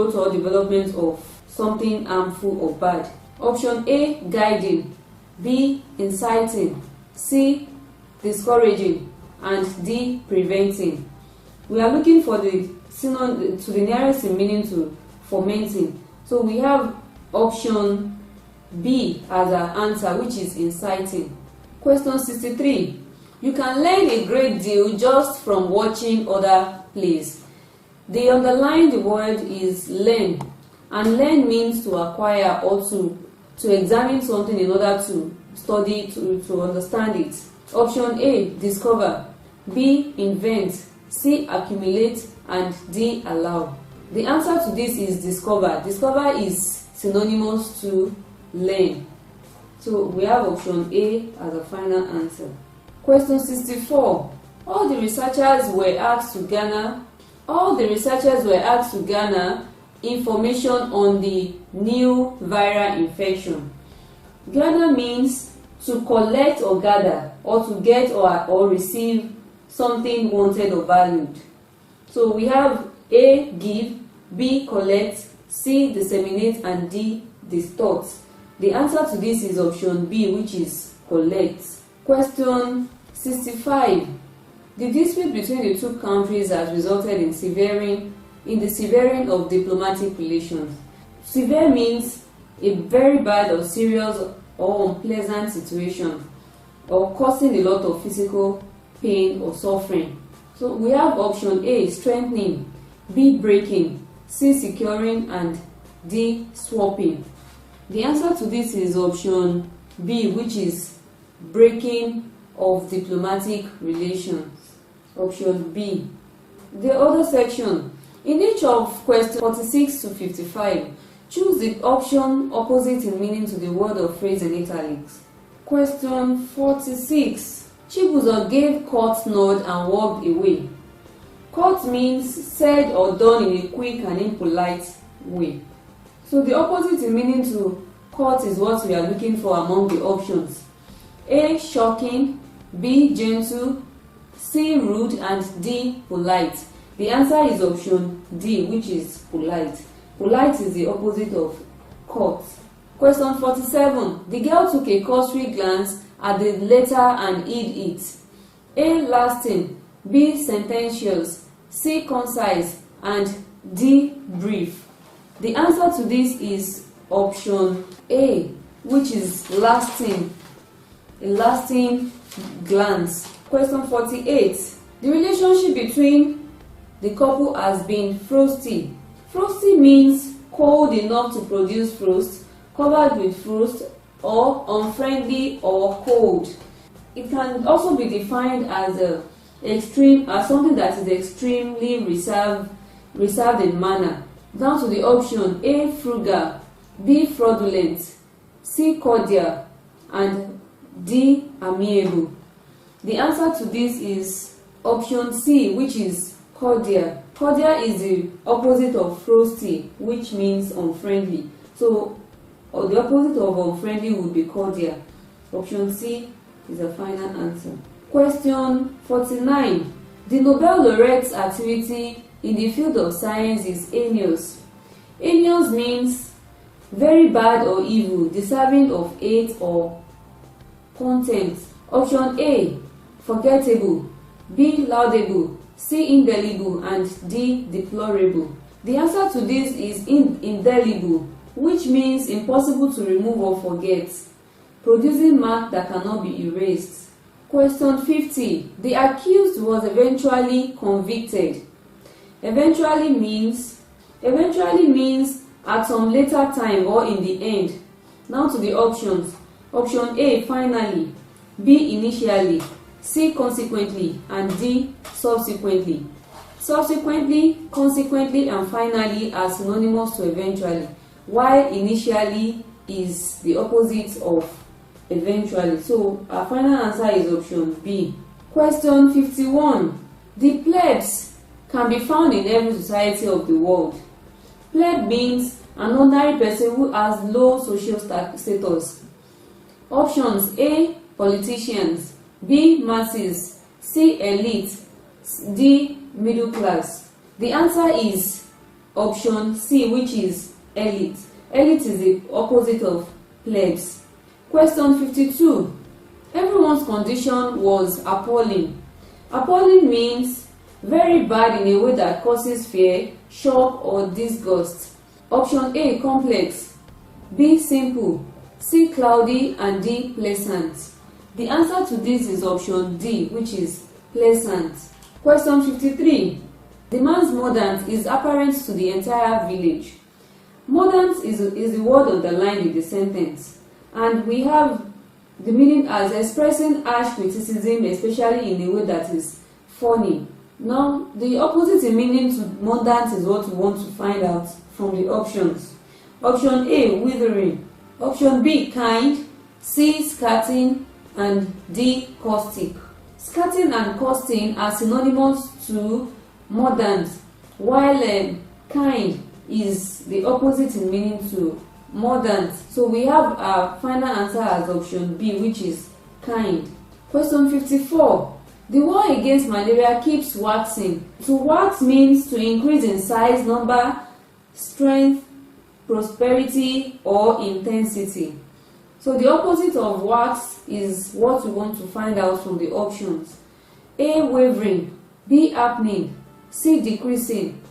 growth or development of something harmful or bad. Option A, guiding, B, inciting, C, discouraging, and D, preventing. We are looking for the synonym to the nearest in meaning to fomenting. So we have option B as our answer, which is inciting. Question 63. You can learn a great deal just from watching other plays. The underlined word is learn, and learn means to acquire or to examine something in order to study, to understand it. Option A, discover, B, invent, C, accumulate, and D, allow. The answer to this is discover. Discover is synonymous to learn. So we have option A as a final answer. Question 64. All the researchers were asked to gather information on the new viral infection. Gather means to collect or gather, or to get or receive something wanted or valued. So we have A, give, B, collect, C, disseminate, and D, distort. The answer to this is option B, which is collect. Question 65. The dispute between the two countries has resulted in the severing of diplomatic relations. Severe means a very bad or serious or unpleasant situation, or causing a lot of physical pain or suffering. So we have option A, strengthening, B, breaking, C, securing, and D, swapping. The answer to this is option B, which is breaking of diplomatic relations. Option B. The other section. In each of questions 46 to 55, choose the option opposite in meaning to the word or phrase in italics. Question 46. Chibuzo gave court nod and walked away. Court means said or done in a quick and impolite way. So the opposite in meaning to court is what we are looking for among the options. A, shocking, B, gentle, C, rude, and D, polite. The answer is option D, which is polite. Polite is the opposite of court. Question 47. The girl took a cursory glance at the letter and hid it. A, lasting, B, sententious, C, concise, and D, brief. The answer to this is option A, which is lasting, a lasting glance. Question 48. The relationship between the couple has been frosty. Frosty means cold enough to produce frost, covered with frost, or unfriendly or cold. It can also be defined as something that is extremely reserved in manner. Down to the option A, frugal, B, fraudulent, C, cordial, and D, amiable. The answer to this is option C, which is cordial. Cordial is the opposite of frosty, which means unfriendly. So the opposite of unfriendly would be cordial. Option C is the final answer. Question 49. The Nobel laureate's activity in the field of science is heinous. Heinous means very bad or evil, deserving of hate or contempt. Option A, forgettable, B, laudable, C, indelible, and D, deplorable. The answer to this is indelible, which means impossible to remove or forget, producing mark that cannot be erased. Question 50. The accused was eventually convicted. Eventually means at some later time or in the end. Now to the options. Option A, finally, B, initially, C, consequently, and D, subsequently. Subsequently, consequently, and finally are synonymous to eventually, while initially is the opposite of eventually. So our final answer is option B. Question 51. The plebs can be found in every society of the world. Pleb means an ordinary person who has low social status. Options A, politicians, B, masses, C, elite, D, middle class. The answer is option C, which is elite. Elite is the opposite of plebs. Question 52. Everyone's condition was appalling. Appalling means very bad in a way that causes fear, shock, or disgust. Option A, complex, B, simple, C, cloudy, and D, pleasant. The answer to this is option D, which is pleasant. Question 53. The man's mordant is apparent to the entire village. Mordant is the word underlined in the sentence, and we have the meaning as expressing harsh criticism, especially in a way that is funny. Now, the opposite in meaning to mordant is what we want to find out from the options. Option A, withering. Option B, kind. C, scathing. And D, caustic. Scathing and caustic are synonymous to mordant, while kind is the opposite in meaning to mordant. So we have our final answer as option B, which is kind. Question 54. The war against malaria keeps waxing. To wax means to increase in size, number, strength, prosperity, or intensity. So the opposite of wax is what we want to find out from the options. A, wavering. B, happening. C, decreasing.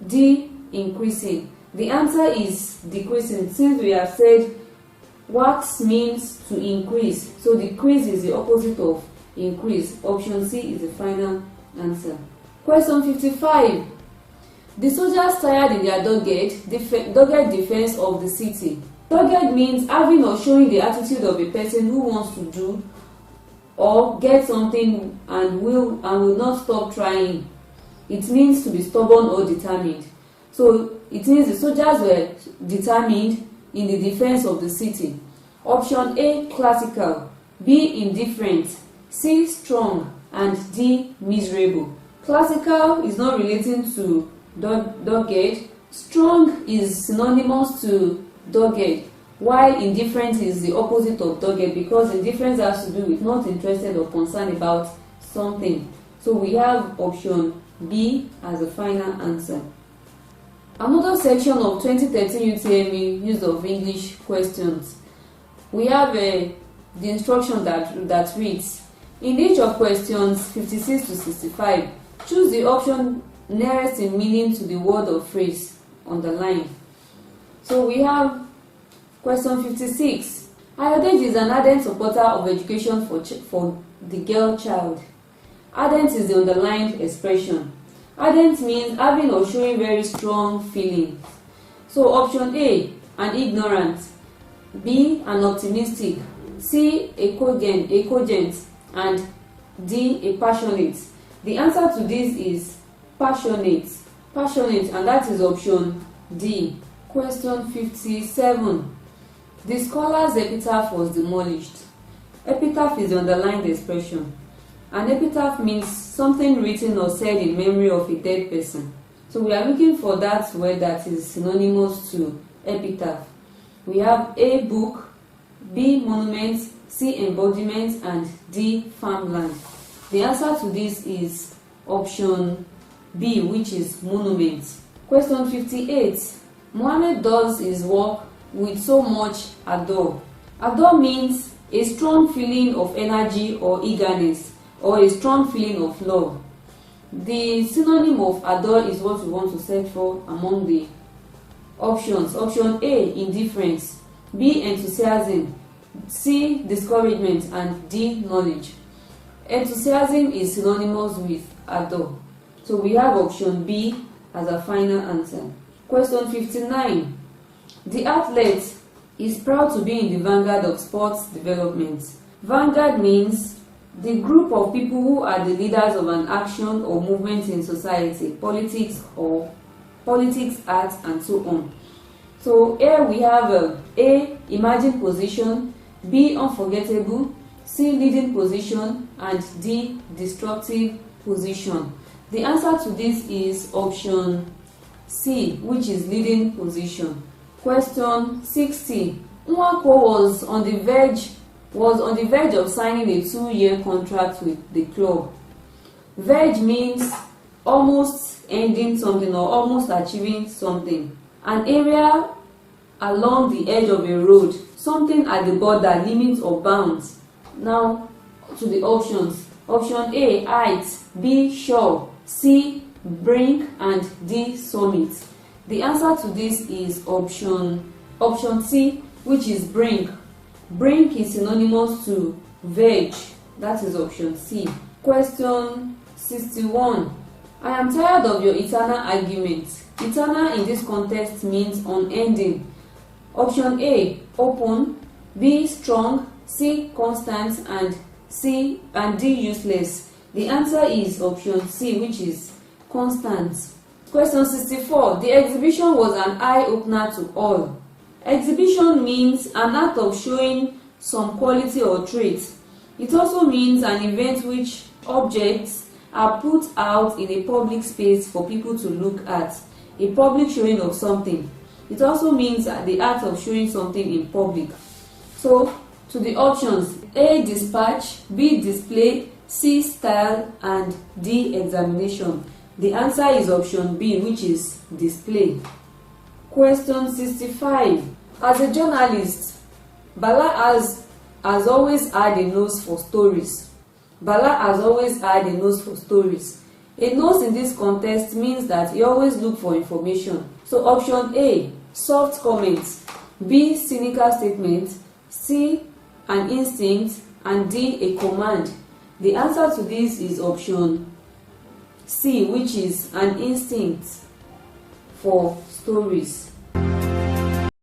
D, increasing. The answer is decreasing, since we have said wax means to increase. So decrease is the opposite of increase. Option C is the final answer. Question 55. The soldiers tired in their dogged defense of the city. Dogged means having or showing the attitude of a person who wants to do or get something and will not stop trying. It means to be stubborn or determined. So it means the soldiers were determined in the defense of the city. Option A, classical. B, indifferent. C, strong. And D, miserable. Classical is not relating to dogged. Strong is synonymous to dogged, while indifferent is the opposite of dogged, because indifference has to do with not interested or concerned about something. So we have option B as a final answer. Another section of 2013 UTME use of English questions. We have the instruction that reads, in each of questions 56 to 65, choose the option nearest in meaning to the word or phrase underlined. So we have question 56. Ayodele is an ardent supporter of education for the girl child. Ardent is the underlined expression. Ardent means having or showing very strong feelings. So option A, an ignorant. B, an optimistic. C, a cogent. And D, a passionate. The answer to this is passionate. Passionate, and that is option D. Question 57. The scholar's epitaph was demolished. Epitaph is the underlined expression. An epitaph means something written or said in memory of a dead person. So we are looking for that word that is synonymous to epitaph. We have A, book, B, monument, C, embodiment, and D, farmland. The answer to this is option B, which is monument. Question 58. Mohammed does his work with so much ardour. Ardour means a strong feeling of energy or eagerness, or a strong feeling of love. The synonym of ardour is what we want to search for among the options. Option A, indifference. B, enthusiasm. C, discouragement. And D, knowledge. Enthusiasm is synonymous with ardour. So we have option B as a final answer. Question 59. The athlete is proud to be in the vanguard of sports development. Vanguard means the group of people who are the leaders of an action or movement in society, politics, arts, and so on. So here we have A, imagined position, B, unforgettable, C, leading position, and D, destructive position. The answer to this is option C, which is leading position. Question 60. Nwako was on the verge of signing a 2-year contract with the club. Verge means almost ending something or almost achieving something. An area along the edge of a road, something at the border, limits or bounds. Now to the options. Option A, height, B, shore, C, brink, and D, summit. The answer to this is option C, which is brink. Brink is synonymous to verge. That is option C. Question 61. I am tired of your eternal arguments. Eternal in this context means unending. Option A, open, B, strong, C, constant, and D, useless. The answer is option C, which is constant. Question 64. The exhibition was an eye-opener to all. Exhibition means an act of showing some quality or trait. It also means an event which objects are put out in a public space for people to look at. A public showing of something. It also means the act of showing something in public. So, to the options: A, dispatch, B, display, C, style, and D, examination. The answer is option B, which is display. Question 65. As a journalist, Bala has always had a nose for stories. Bala has always had a nose for stories. A nose in this context means that he always looks for information. So option A, soft comments, B, cynical statement, C, an instinct, and D, a command. The answer to this is option C, which is an instinct for stories.